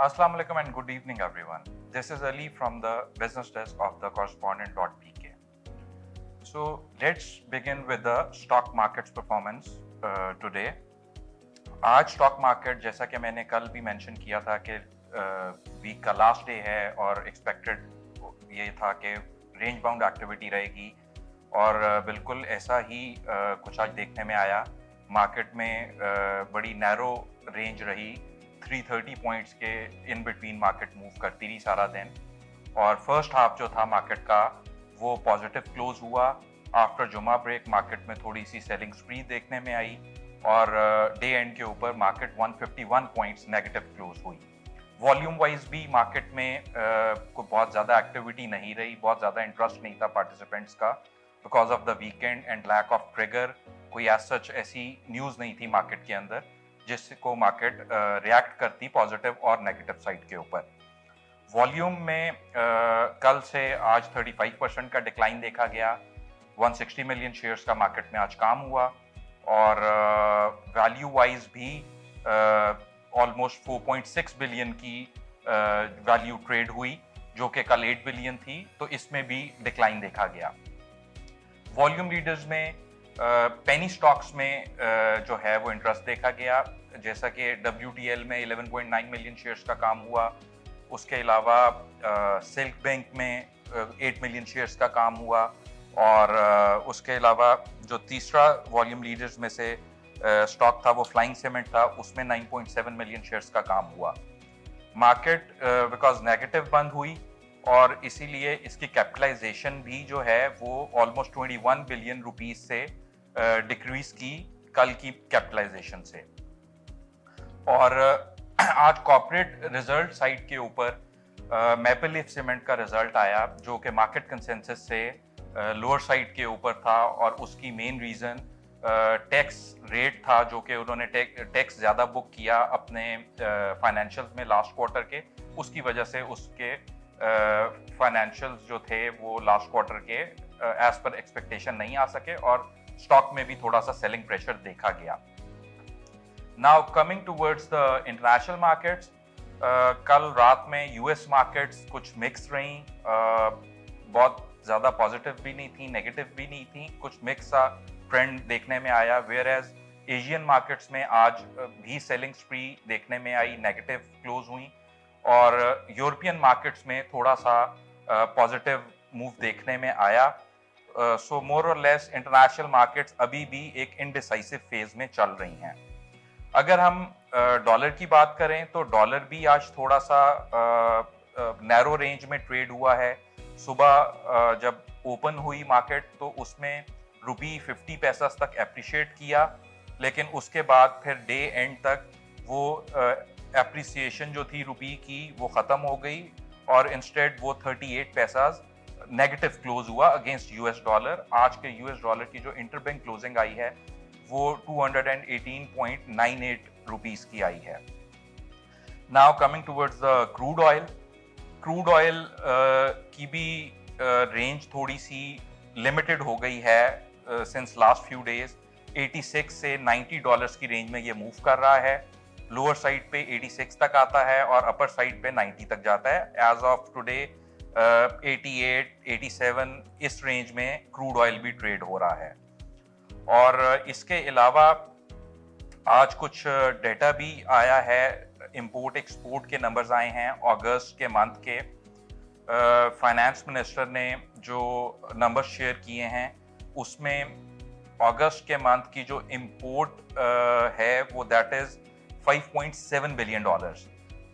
Assalamu alaikum and good evening, everyone. This is Ali from the business desk of the correspondent.pk. So let's begin with the stock market's performance today. आज stock market, जैसा कि मैंने कल भी mention किया था कि week का लास्ट डे है और एक्सपेक्टेड ये था कि रेंज बाउंड एक्टिविटी रहेगी और बिल्कुल ऐसा ही कुछ आज देखने में आया। मार्केट में बड़ी नैरो रेंज रही, 330 पॉइंट्स के इन बिटवीन मार्केट मूव करती रही सारा दिन और फर्स्ट हाफ जो था मार्केट का वो पॉजिटिव क्लोज हुआ। आफ्टर जुमा ब्रेक मार्केट में थोड़ी सी सेलिंग स्प्री देखने में आई और डे एंड के ऊपर मार्केट 151 पॉइंट्स नेगेटिव क्लोज हुई। वॉल्यूम वाइज भी मार्केट में कोई बहुत ज़्यादा एक्टिविटी नहीं रही, बहुत ज़्यादा इंटरेस्ट नहीं था पार्टिसिपेंट्स का because of the weekend and lack of trigger. कोई एज सच ऐसी न्यूज़ नहीं थी मार्केट के अंदर जिसको मार्केट रिएक्ट करती पॉजिटिव और नेगेटिव साइड के ऊपर। वॉल्यूम में कल से आज 35% का डिक्लाइन देखा गया। 160 मिलियन शेयर्स का मार्केट में आज काम हुआ और वैल्यू वाइज भी ऑलमोस्ट 4.6 बिलियन की वैल्यू ट्रेड हुई जो कि कल 8 बिलियन थी, तो इसमें भी डिक्लाइन देखा गया। वॉल्यूम लीडर्स में पेनी स्टॉक्स में जो है वो इंटरेस्ट देखा गया, जैसा कि WTL में 11.9 मिलियन शेयर्स का काम हुआ। उसके अलावा सिल्क बैंक में 8 मिलियन शेयर्स का काम हुआ और उसके अलावा जो तीसरा वॉल्यूम लीडर्स में से स्टॉक था वो फ्लाइंग सीमेंट था, उसमें 9.7 मिलियन शेयर्स का काम हुआ। मार्केट बिकॉज नेगेटिव बंद हुई और इसीलिए इसकी कैपिटलाइजेशन भी जो है वो ऑलमोस्ट 21 बिलियन रुपीस से डिक्रीज की कल की कैपिटलाइजेशन से। और आज कॉर्पोरेट रिजल्ट साइड के ऊपर मैपल लीफ सीमेंट का रिजल्ट आया जो कि मार्केट कंसेंसस से लोअर साइड के ऊपर था और उसकी मेन रीज़न टैक्स रेट था जो कि उन्होंने टैक्स ज़्यादा बुक किया अपने फाइनेंशियल्स में लास्ट क्वार्टर के, उसकी वजह से उसके फाइनेंशियल्स जो थे वो लास्ट क्वार्टर के एज पर एक्सपेक्टेशन नहीं आ सके और स्टॉक में भी थोड़ा सा सेलिंग प्रेशर देखा गया। Now coming towards the international markets, कल रात में यूएस मार्केट्स कुछ मिक्स रही, बहुत ज़्यादा पॉजिटिव भी नहीं थी, नेगेटिव भी नहीं थी, कुछ मिक्स सा ट्रेंड देखने में आया। वेयर एज एशियन मार्केट्स में आज भी सेलिंग स्प्री देखने में आई, नेगेटिव क्लोज हुई और यूरोपियन मार्केट्स में थोड़ा सा पॉजिटिव मूव देखने में आया। सो मोर और लेस इंटरनेशनल मार्केट्स अभी भी एक इनडिसाइसिव फेज में चल रही हैं। अगर हम डॉलर की बात करें तो डॉलर भी आज थोड़ा सा नैरो रेंज में ट्रेड हुआ है। सुबह जब ओपन हुई मार्केट तो उसमें रुपी 50 पैसा तक एप्रिशिएट किया, लेकिन उसके बाद फिर डे एंड तक वो एप्रिसिएशन जो थी रुपी की वो ख़त्म हो गई और इंस्टेड वो 38 पैसा नेगेटिव क्लोज हुआ अगेंस्ट यूएस डॉलर। आज के यूएस डॉलर की जो इंटरबैंक क्लोजिंग आई है वो 218.98 रुपीस की आई है। Now coming towards the crude oil, crude oil की भी रेंज थोड़ी सी लिमिटेड हो गई है सिंस लास्ट फ्यू डेज। 86 से $90 की रेंज में ये मूव कर रहा है। लोअर साइड पे 86 तक आता है और अपर साइड पे 90 तक जाता है। एज ऑफ टुडे 88, 87 इस रेंज में क्रूड ऑयल भी ट्रेड हो रहा है। और इसके अलावा आज कुछ डेटा भी आया है, इंपोर्ट एक्सपोर्ट के नंबर्स आए हैं अगस्त के मंथ के। फाइनेंस मिनिस्टर ने जो नंबर्स शेयर किए हैं उसमें अगस्त के मंथ की जो इंपोर्ट है वो दैट इज $5.7 बिलियन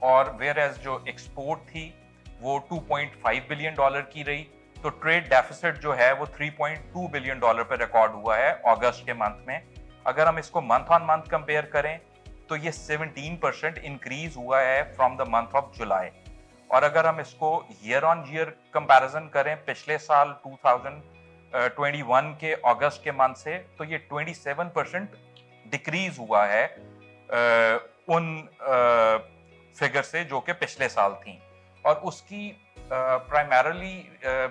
और वेयर एज जो एक्सपोर्ट थी वो $2.5 बिलियन की रही। तो ट्रेड डेफिसिट जो है वो $3.2 बिलियन पे रिकॉर्ड हुआ है अगस्त के मंथ में। अगर हम इसको मंथ ऑन मंथ कंपेयर करें तो ये 17% इंक्रीज हुआ है from the month of July. और अगर हम इसको ईयर ऑन ईयर कंपैरिजन करें पिछले साल 2021 के अगस्त के मंथ से, तो ये 27% डिक्रीज हुआ है उन फिगर से जो कि पिछले साल थी। और उसकी प्राइमरली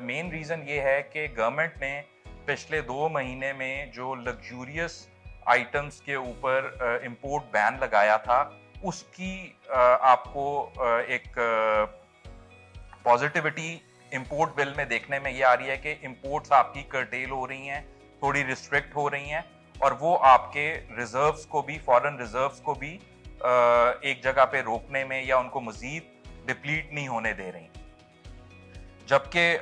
मेन रीज़न ये है कि गवर्नमेंट ने पिछले 2 महीने में जो लग्जूरियस आइटम्स के ऊपर इंपोर्ट बैन लगाया था उसकी आपको एक पॉजिटिविटी इंपोर्ट बिल में देखने में ये आ रही है कि इंपोर्ट्स आपकी कर्टेल हो रही हैं, थोड़ी रिस्ट्रिक्ट हो रही हैं, और वो आपके रिजर्व्स को भी, फॉरेन रिजर्व्स को भी एक जगह पे रोकने में या उनको मजीद डिप्लीट नहीं होने दे रही। जबकि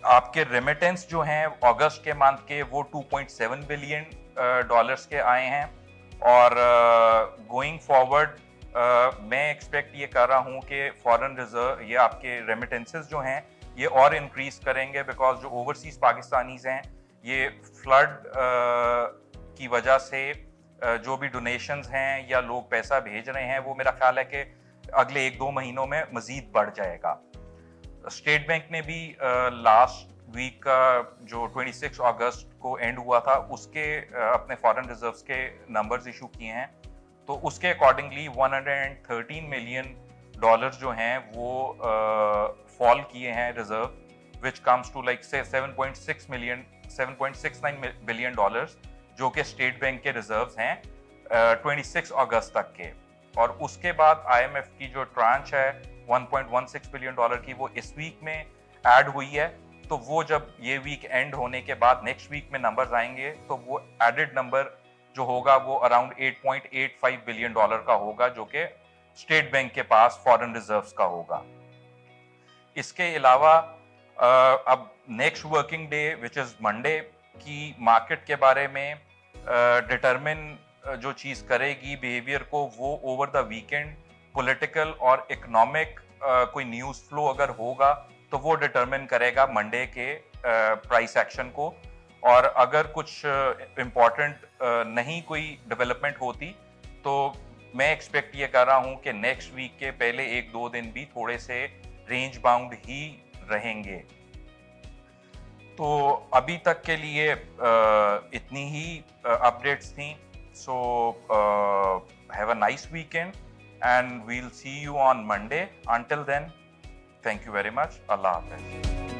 आपके रेमिटेंस जो हैं अगस्त के मंथ के वो 2.7 बिलियन डॉलर्स के आए हैं, और गोइंग फॉरवर्ड मैं एक्सपेक्ट ये कर रहा हूँ कि फॉरेन रिजर्व, ये आपके रेमिटेंसेस जो हैं ये और इंक्रीज करेंगे, बिकॉज जो ओवरसीज पाकिस्तानीज हैं ये फ्लड की वजह से जो भी डोनेशंस हैं या लोग पैसा भेज रहे हैं, वो मेरा ख्याल है कि अगले 1-2 महीनों में मजीद बढ़ जाएगा। स्टेट बैंक ने भी लास्ट वीक का जो 26 अगस्त को एंड हुआ था उसके अपने फॉरेन रिजर्व्स के नंबर्स इशू किए हैं, तो उसके अकॉर्डिंगली 113 मिलियन डॉलर्स जो हैं वो फॉल किए हैं reserve, which comes to like से 7.69 बिलियन डॉलर्स, जो कि स्टेट बैंक के रिजर्व्स हैं 26 अगस्त तक के। और उसके बाद IMF की जो ट्रांच है 1.16 बिलियन डॉलर की, वो इस वीक में ऐड हुई है, तो वो जब ये वीक एंड होने के बाद नेक्स्ट वीक में नंबर्स आएंगे तो वो एडेड नंबर जो होगा वो अराउंड 8.85 बिलियन डॉलर का होगा, जो कि स्टेट बैंक के पास फॉरेन रिजर्व्स का होगा। इसके अलावा अब next working day which is Monday की मार्केट के बारे में डिटरमिन जो चीज करेगी बिहेवियर को, वो ओवर द वीकेंड पॉलिटिकल और इकोनॉमिक कोई न्यूज फ्लो अगर होगा तो वो डिटरमिन करेगा मंडे के प्राइस एक्शन को। और अगर कुछ इम्पोर्टेंट नहीं कोई डेवलपमेंट होती तो मैं एक्सपेक्ट ये कर रहा हूं कि नेक्स्ट वीक के पहले 1-2 दिन भी थोड़े से रेंज बाउंड ही रहेंगे। तो अभी तक के लिए इतनी ही अपडेट्स थी। So have a nice weekend and we'll see you on Monday. Until then, thank you very much. Allah Hafiz.